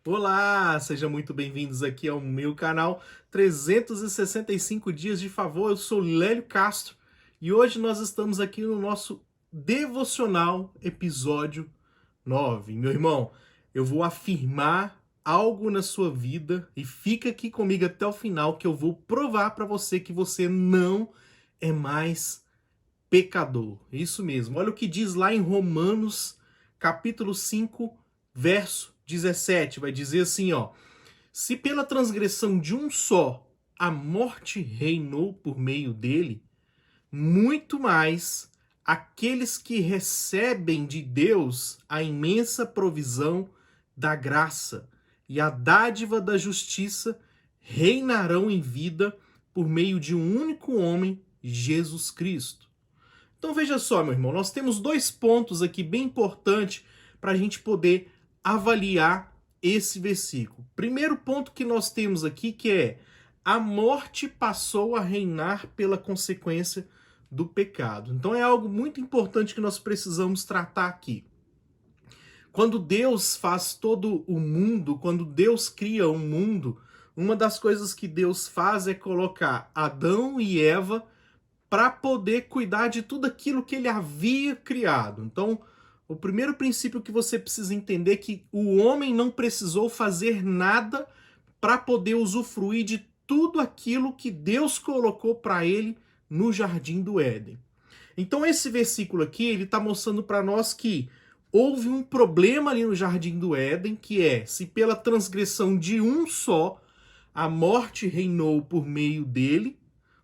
Olá, sejam muito bem-vindos aqui ao meu canal 365 Dias de Favor. Eu sou Lélio Castro e hoje nós estamos aqui no nosso devocional episódio 9. Meu irmão, eu vou afirmar algo na sua vida e fica aqui comigo até o final que eu vou provar para você que você não é mais pecador. Isso mesmo. Olha o que diz lá em Romanos, capítulo 5, verso 17. Vai dizer assim, ó: se pela transgressão de um só a morte reinou por meio dele, muito mais aqueles que recebem de Deus a imensa provisão da graça e a dádiva da justiça reinarão em vida por meio de um único homem, Jesus Cristo. Então veja só, meu irmão, nós temos dois pontos aqui bem importantes para a gente poder avaliar esse versículo. Primeiro ponto que nós temos aqui que é: a morte passou a reinar pela consequência do pecado. Então é algo muito importante que nós precisamos tratar aqui. Quando Deus faz todo o mundo, quando Deus cria um mundo, uma das coisas que Deus faz é colocar Adão e Eva para poder cuidar de tudo aquilo que ele havia criado. Então, o primeiro princípio que você precisa entender é que o homem não precisou fazer nada para poder usufruir de tudo aquilo que Deus colocou para ele no jardim do Éden. Então, esse versículo aqui, ele está mostrando para nós que houve um problema ali no jardim do Éden, que é: se pela transgressão de um só a morte reinou por meio dele,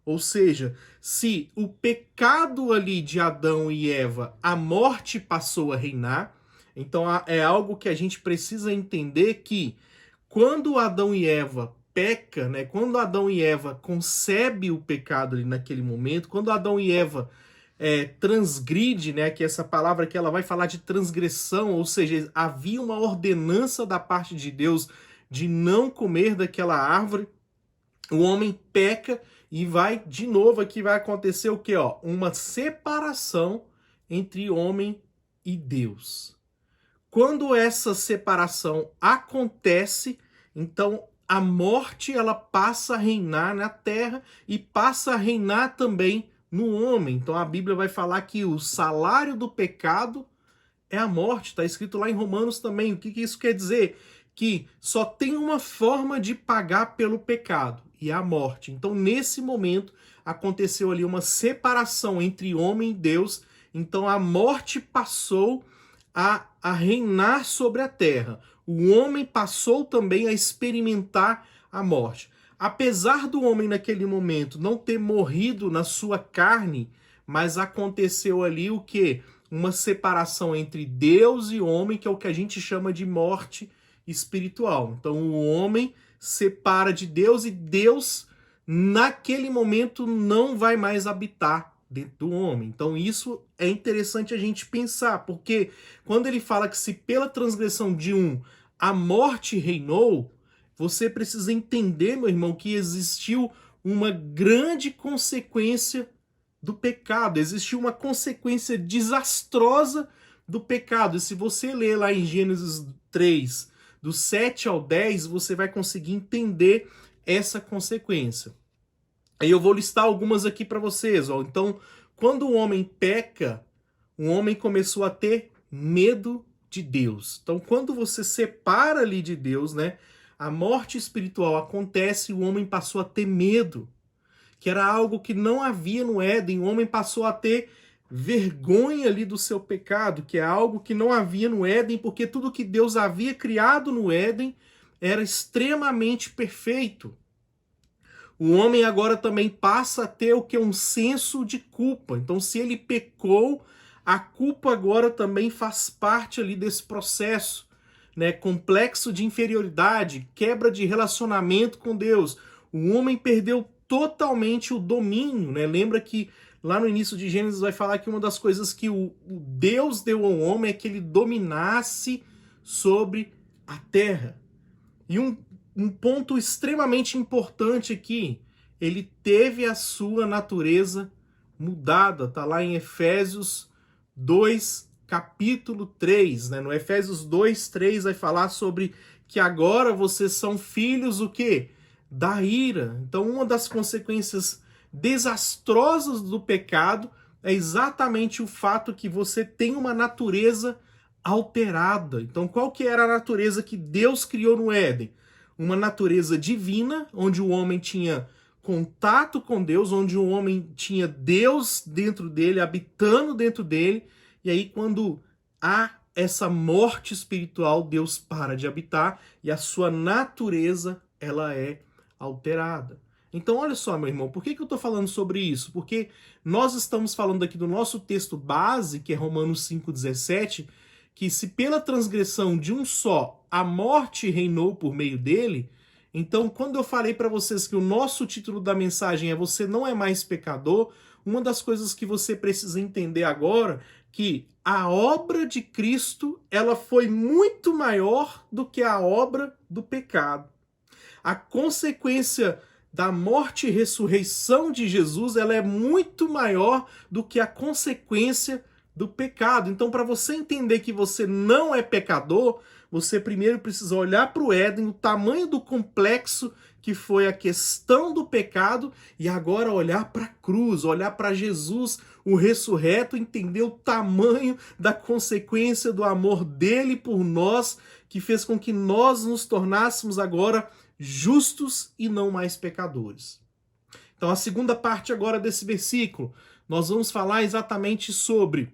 ou seja, se o pecado ali de Adão e Eva, a morte passou a reinar. Então é algo que a gente precisa entender, que quando Adão e Eva peca, né, quando Adão e Eva concebe o pecado ali naquele momento, quando Adão e Eva transgride, né, que essa palavra que ela vai falar de transgressão, ou seja, havia uma ordenança da parte de Deus de não comer daquela árvore, o homem peca e vai, de novo, aqui vai acontecer o quê? Ó? Uma separação entre homem e Deus. Quando essa separação acontece, então a morte ela passa a reinar na terra e passa a reinar também no homem. Então a Bíblia vai falar que o salário do pecado é a morte. Está escrito lá em Romanos também. O que isso quer dizer? Que só tem uma forma de pagar pelo pecado, e é a morte. Então, nesse momento, aconteceu ali uma separação entre homem e Deus. Então, a morte passou a reinar sobre a terra. O homem passou também a experimentar a morte. Apesar do homem, naquele momento, não ter morrido na sua carne, mas aconteceu ali o quê? Uma separação entre Deus e homem, que é o que a gente chama de morte espiritual. Então o homem separa de Deus e Deus, naquele momento, não vai mais habitar dentro do homem. Então isso é interessante a gente pensar, porque quando ele fala que se pela transgressão de um a morte reinou, você precisa entender, meu irmão, que existiu uma grande consequência do pecado, existiu uma consequência desastrosa do pecado. E se você ler lá em Gênesis 3, do 7 ao 10, você vai conseguir entender essa consequência. Aí eu vou listar algumas aqui para vocês. Ó. Então, quando o homem peca, o homem começou a ter medo de Deus. Então, quando você separa ali de Deus, né, a morte espiritual acontece e o homem passou a ter medo, que era algo que não havia no Éden. O homem passou a ter vergonha ali do seu pecado, que é algo que não havia no Éden, porque tudo que Deus havia criado no Éden era extremamente perfeito. O homem agora também passa a ter o que? Um senso de culpa. Então, se ele pecou, a culpa agora também faz parte ali desse processo, né? Complexo de inferioridade, quebra de relacionamento com Deus. O homem perdeu totalmente o domínio, né? Lembra que lá no início de Gênesis vai falar que uma das coisas que o Deus deu ao homem é que ele dominasse sobre a terra. E um ponto extremamente importante aqui: ele teve a sua natureza mudada. Tá lá em Efésios 2, capítulo 3, né? No Efésios 2, 3 vai falar sobre que agora vocês são filhos o quê? Da ira. Então, uma das consequências desastrosas do pecado é exatamente o fato que você tem uma natureza alterada. Então, qual que era a natureza que Deus criou no Éden? Uma natureza divina, onde o homem tinha contato com Deus, onde o homem tinha Deus dentro dele, habitando dentro dele, e aí quando há essa morte espiritual, Deus para de habitar e a sua natureza, ela é alterada. Então, olha só, meu irmão, por que eu estou falando sobre isso? Porque nós estamos falando aqui do nosso texto base, que é Romanos 5,17, que se pela transgressão de um só a morte reinou por meio dele, então quando eu falei para vocês que o nosso título da mensagem é Você Não É Mais Pecador, uma das coisas que você precisa entender agora que a obra de Cristo ela foi muito maior do que a obra do pecado. A consequência da morte e ressurreição de Jesus ela é muito maior do que a consequência do pecado. Então, para você entender que você não é pecador, você primeiro precisa olhar para o Éden, o tamanho do complexo que foi a questão do pecado, e agora olhar para a cruz, olhar para Jesus, o ressurreto, entender o tamanho da consequência do amor dele por nós, que fez com que nós nos tornássemos agora justos e não mais pecadores. Então, a segunda parte agora desse versículo, nós vamos falar exatamente sobre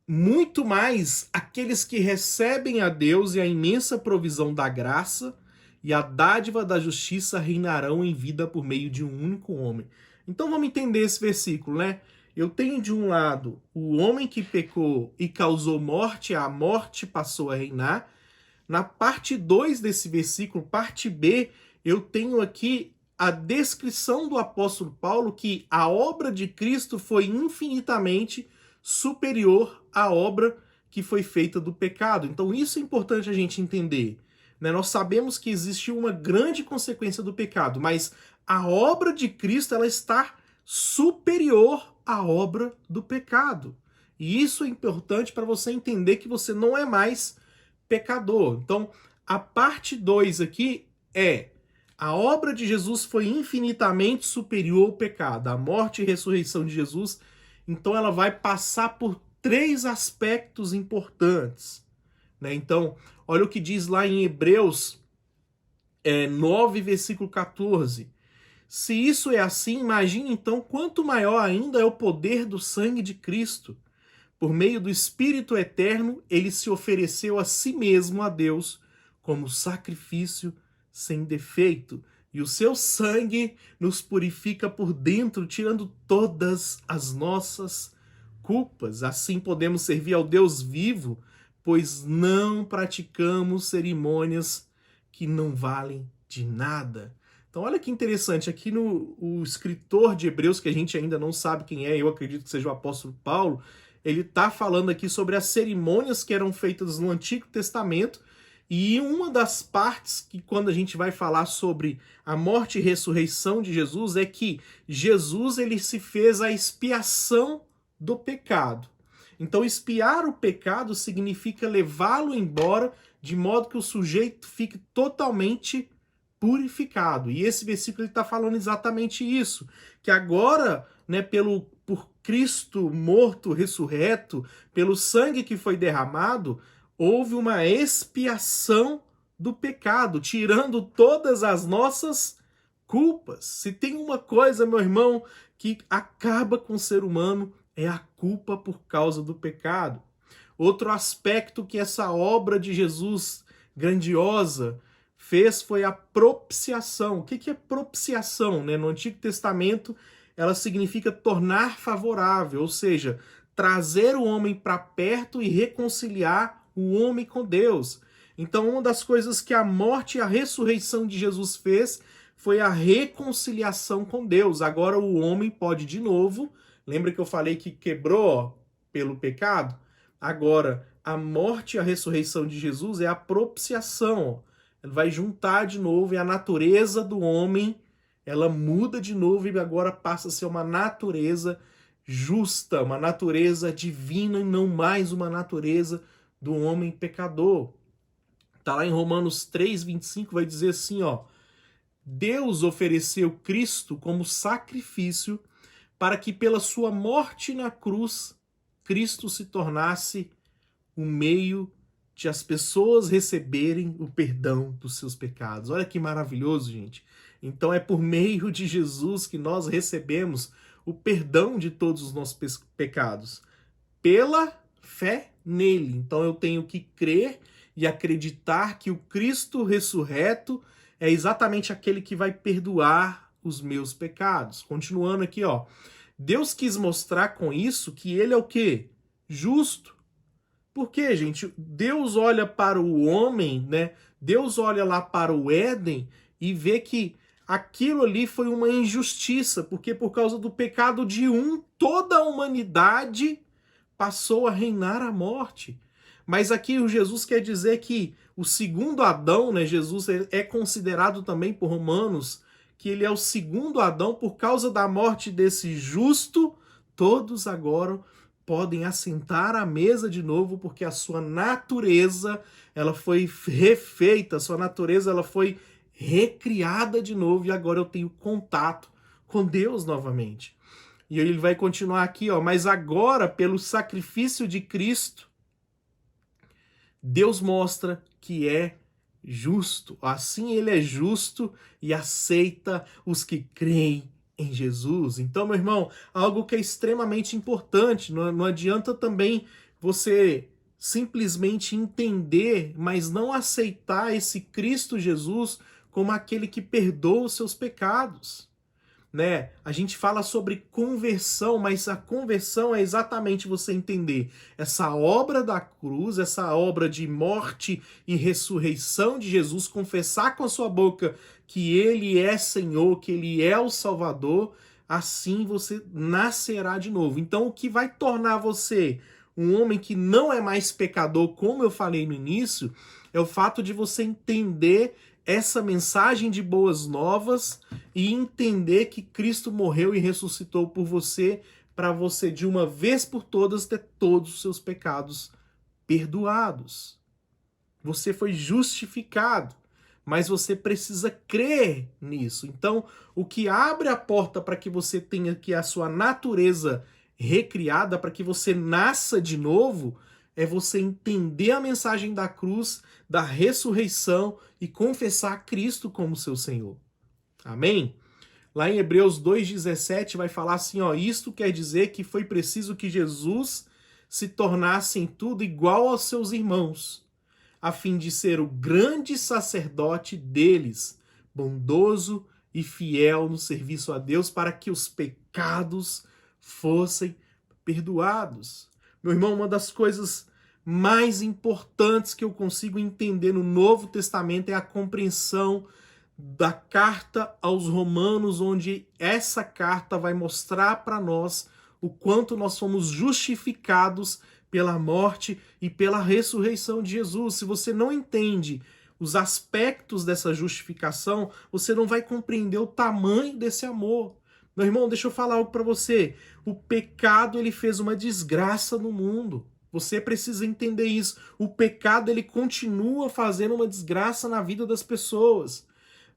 muito mais aqueles que recebem a Deus e a imensa provisão da graça e a dádiva da justiça reinarão em vida por meio de um único homem. Então vamos entender esse versículo, né? Eu tenho de um lado o homem que pecou e causou morte, a morte passou a reinar. Na parte 2 desse versículo, parte B, eu tenho aqui a descrição do apóstolo Paulo que a obra de Cristo foi infinitamente superior à obra que foi feita do pecado. Então isso é importante a gente entender. Né? Nós sabemos que existe uma grande consequência do pecado, mas a obra de Cristo ela está superior à obra do pecado. E isso é importante para você entender que você não é mais pecador. Então, a parte 2 aqui é a obra de Jesus foi infinitamente superior ao pecado. A morte e ressurreição de Jesus, então ela vai passar por 3 aspectos importantes. Né? Então, olha o que diz lá em Hebreus 9, versículo 14. Se isso é assim, imagine então quanto maior ainda é o poder do sangue de Cristo. Por meio do Espírito Eterno, ele se ofereceu a si mesmo a Deus como sacrifício sem defeito. E o seu sangue nos purifica por dentro, tirando todas as nossas culpas. Assim podemos servir ao Deus vivo, pois não praticamos cerimônias que não valem de nada. Então olha que interessante, aqui o escritor de Hebreus, que a gente ainda não sabe quem é, eu acredito que seja o apóstolo Paulo, ele está falando aqui sobre as cerimônias que eram feitas no Antigo Testamento, e uma das partes que quando a gente vai falar sobre a morte e ressurreição de Jesus é que Jesus ele se fez a expiação do pecado. Então expiar o pecado significa levá-lo embora de modo que o sujeito fique totalmente purificado. E esse versículo está falando exatamente isso, que agora, né, por Cristo morto, ressurreto, pelo sangue que foi derramado, houve uma expiação do pecado, tirando todas as nossas culpas. Se tem uma coisa, meu irmão, que acaba com o ser humano, é a culpa por causa do pecado. Outro aspecto que essa obra de Jesus grandiosa fez foi a propiciação. O que é propiciação? Né? No Antigo Testamento, ela significa tornar favorável, ou seja, trazer o homem para perto e reconciliar o homem com Deus. Então, uma das coisas que a morte e a ressurreição de Jesus fez foi a reconciliação com Deus. Agora o homem pode de novo, lembra que eu falei que quebrou pelo pecado? Agora, a morte e a ressurreição de Jesus é a propiciação. Ele vai juntar de novo e a natureza do homem, ela muda de novo e agora passa a ser uma natureza justa, uma natureza divina e não mais uma natureza do homem pecador. Tá lá em Romanos 3:25, vai dizer assim, ó: Deus ofereceu Cristo como sacrifício para que pela sua morte na cruz Cristo se tornasse o meio de as pessoas receberem o perdão dos seus pecados. Olha que maravilhoso, gente. Então é por meio de Jesus que nós recebemos o perdão de todos os nossos pecados, pela fé nele. Então eu tenho que crer e acreditar que o Cristo ressurreto é exatamente aquele que vai perdoar os meus pecados. Continuando aqui, ó. Deus quis mostrar com isso que ele é o quê? Justo. Por quê, gente? Deus olha para o homem, né? Deus olha lá para o Éden e vê que aquilo ali foi uma injustiça, porque por causa do pecado de um, toda a humanidade passou a reinar a morte. Mas aqui o Jesus quer dizer que o segundo Adão, né? Jesus é considerado também por Romanos que ele é o segundo Adão por causa da morte desse justo, todos agora podem assentar à mesa de novo, porque a sua natureza ela foi refeita, a sua natureza ela foi recriada de novo e agora eu tenho contato com Deus novamente. E ele vai continuar aqui, ó, mas agora pelo sacrifício de Cristo, Deus mostra que é justo. Assim ele é justo e aceita os que creem em Jesus. Então, meu irmão, algo que é extremamente importante. Não adianta também você simplesmente entender, mas não aceitar esse Cristo Jesus como aquele que perdoa os seus pecados. Né? A gente fala sobre conversão, mas a conversão é exatamente você entender essa obra da cruz, essa obra de morte e ressurreição de Jesus, confessar com a sua boca que ele é Senhor, que ele é o Salvador, assim você nascerá de novo. Então, o que vai tornar você um homem que não é mais pecador, como eu falei no início, é o fato de você entender essa mensagem de boas novas e entender que Cristo morreu e ressuscitou por você, para você de uma vez por todas ter todos os seus pecados perdoados. Você foi justificado, mas você precisa crer nisso. Então, o que abre a porta para que você tenha que a sua natureza recriada, para que você nasça de novo, é você entender a mensagem da cruz, da ressurreição e confessar Cristo como seu Senhor. Amém? Lá em Hebreus 2,17 vai falar assim, ó, isto quer dizer que foi preciso que Jesus se tornasse em tudo igual aos seus irmãos, a fim de ser o grande sacerdote deles, bondoso e fiel no serviço a Deus, para que os pecados fossem perdoados. Meu irmão, uma das coisas mais importantes que eu consigo entender no Novo Testamento é a compreensão da carta aos Romanos, onde essa carta vai mostrar para nós o quanto nós fomos justificados pela morte e pela ressurreição de Jesus. Se você não entende os aspectos dessa justificação, você não vai compreender o tamanho desse amor. Meu irmão, deixa eu falar algo para você. O pecado, ele fez uma desgraça no mundo. Você precisa entender isso. O pecado, ele continua fazendo uma desgraça na vida das pessoas.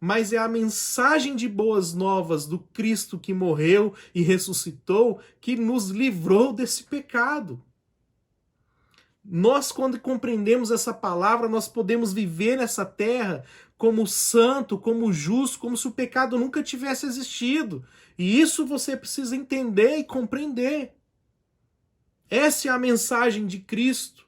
Mas é a mensagem de boas novas do Cristo que morreu e ressuscitou que nos livrou desse pecado. Nós, quando compreendemos essa palavra, nós podemos viver nessa terra como santo, como justo, como se o pecado nunca tivesse existido. E isso você precisa entender e compreender. Essa é a mensagem de Cristo.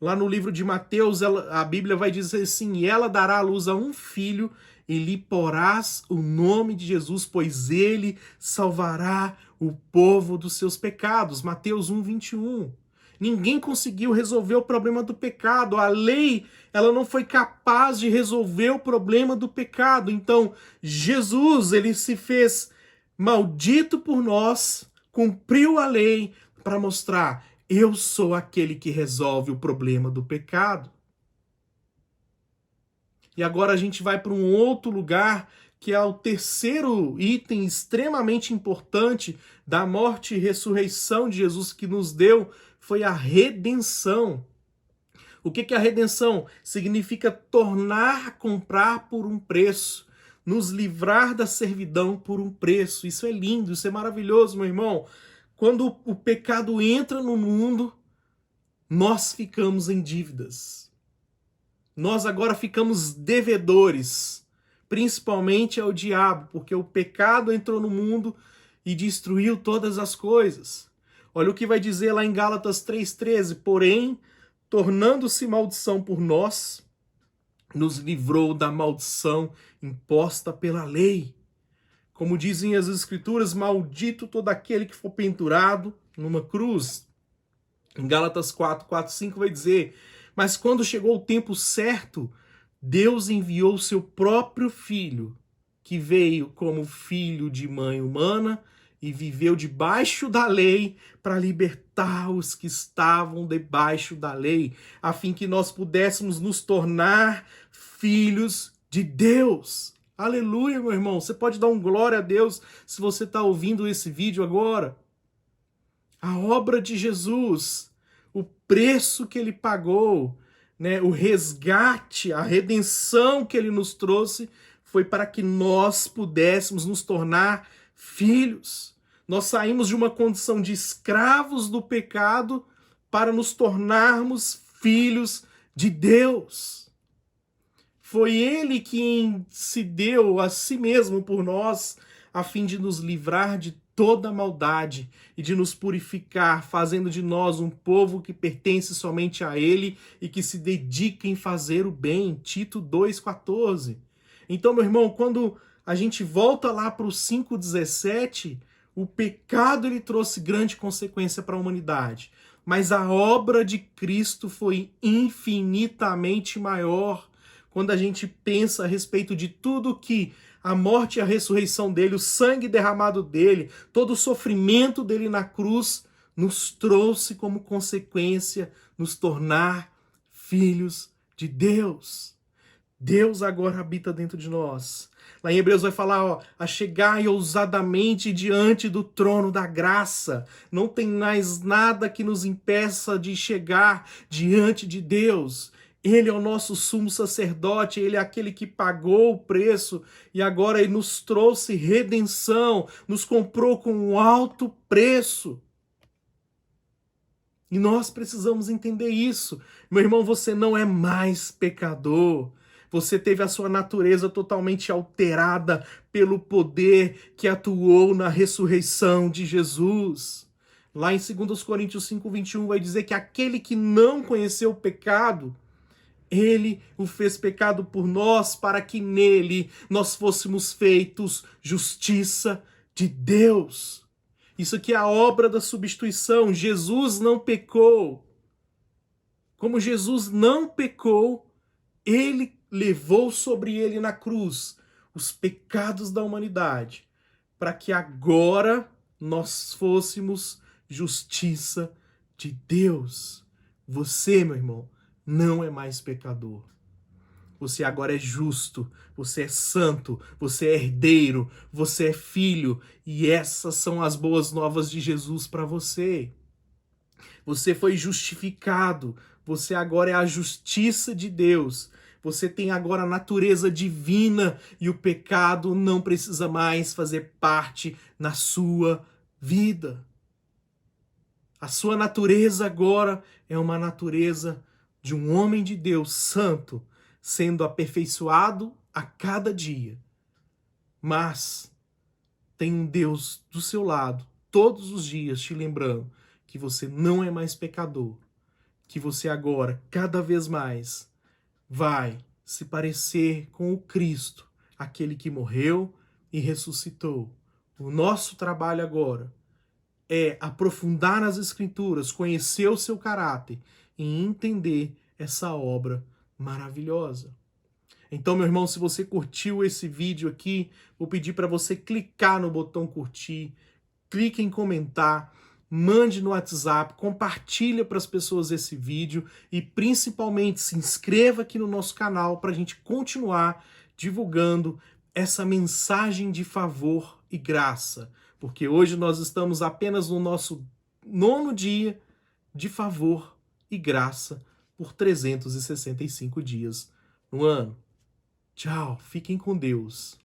Lá no livro de Mateus, a Bíblia vai dizer assim, e ela dará à luz a um filho, e lhe porás o nome de Jesus, pois ele salvará o povo dos seus pecados. Mateus 1:21. Ninguém conseguiu resolver o problema do pecado. A lei, ela não foi capaz de resolver o problema do pecado. Então, Jesus, ele se fez maldito por nós, cumpriu a lei para mostrar, eu sou aquele que resolve o problema do pecado. E agora a gente vai para um outro lugar, que é o terceiro item extremamente importante da morte e ressurreição de Jesus que nos deu, foi a redenção. O que é a redenção? Significa tornar a comprar por um preço, nos livrar da servidão por um preço. Isso é lindo, isso é maravilhoso, meu irmão. Quando o pecado entra no mundo, nós ficamos em dívidas. Nós agora ficamos devedores, principalmente ao diabo, porque o pecado entrou no mundo e destruiu todas as coisas. Olha o que vai dizer lá em Gálatas 3,13. Porém, tornando-se maldição por nós, nos livrou da maldição imposta pela lei. Como dizem as Escrituras, maldito todo aquele que for pendurado numa cruz. Em Gálatas 4:5 vai dizer: mas quando chegou o tempo certo, Deus enviou o seu próprio Filho, que veio como filho de mãe humana e viveu debaixo da lei para libertar os que estavam debaixo da lei, a fim que nós pudéssemos nos tornar filhos de Deus. Aleluia, meu irmão. Você pode dar um glória a Deus se você está ouvindo esse vídeo agora. A obra de Jesus, o preço que ele pagou, né, o resgate, a redenção que ele nos trouxe, foi para que nós pudéssemos nos tornar filhos. Nós saímos de uma condição de escravos do pecado para nos tornarmos filhos de Deus. Foi ele quem se deu a si mesmo por nós, a fim de nos livrar de toda maldade e de nos purificar, fazendo de nós um povo que pertence somente a ele e que se dedica em fazer o bem. Tito 2,14. Então, meu irmão, quando a gente volta lá para o 5,17, o pecado ele trouxe grande consequência para a humanidade, mas a obra de Cristo foi infinitamente maior. Quando a gente pensa a respeito de tudo que a morte e a ressurreição dele, o sangue derramado dele, todo o sofrimento dele na cruz, nos trouxe como consequência nos tornar filhos de Deus. Deus agora habita dentro de nós. Lá em Hebreus vai falar, ó, achegai ousadamente diante do trono da graça. Não tem mais nada que nos impeça de chegar diante de Deus. Ele é o nosso sumo sacerdote, ele é aquele que pagou o preço e agora ele nos trouxe redenção, nos comprou com um alto preço. E nós precisamos entender isso. Meu irmão, você não é mais pecador. Você teve a sua natureza totalmente alterada pelo poder que atuou na ressurreição de Jesus. Lá em 2 Coríntios 5:21 vai dizer que aquele que não conheceu o pecado, ele o fez pecado por nós, para que nele nós fôssemos feitos justiça de Deus. Isso aqui é a obra da substituição. Jesus não pecou. Como Jesus não pecou, ele levou sobre ele na cruz os pecados da humanidade, para que agora nós fôssemos justiça de Deus. Você, meu irmão, não é mais pecador. Você agora é justo, você é santo, você é herdeiro, você é filho, e essas são as boas novas de Jesus para você. Você foi justificado, você agora é a justiça de Deus. Você tem agora a natureza divina e o pecado não precisa mais fazer parte na sua vida. A sua natureza agora é uma natureza de um homem de Deus santo, sendo aperfeiçoado a cada dia. Mas tem um Deus do seu lado, todos os dias, te lembrando que você não é mais pecador, que você agora, cada vez mais, vai se parecer com o Cristo, aquele que morreu e ressuscitou. O nosso trabalho agora é aprofundar nas Escrituras, conhecer o seu caráter e entender essa obra maravilhosa. Então, meu irmão, se você curtiu esse vídeo aqui, vou pedir para você clicar no botão curtir, clique em comentar, mande no WhatsApp, compartilha para as pessoas esse vídeo e principalmente se inscreva aqui no nosso canal para a gente continuar divulgando essa mensagem de favor e graça, porque hoje nós estamos apenas no nosso 9º dia de favor e graça por 365 dias no ano. Tchau, fiquem com Deus.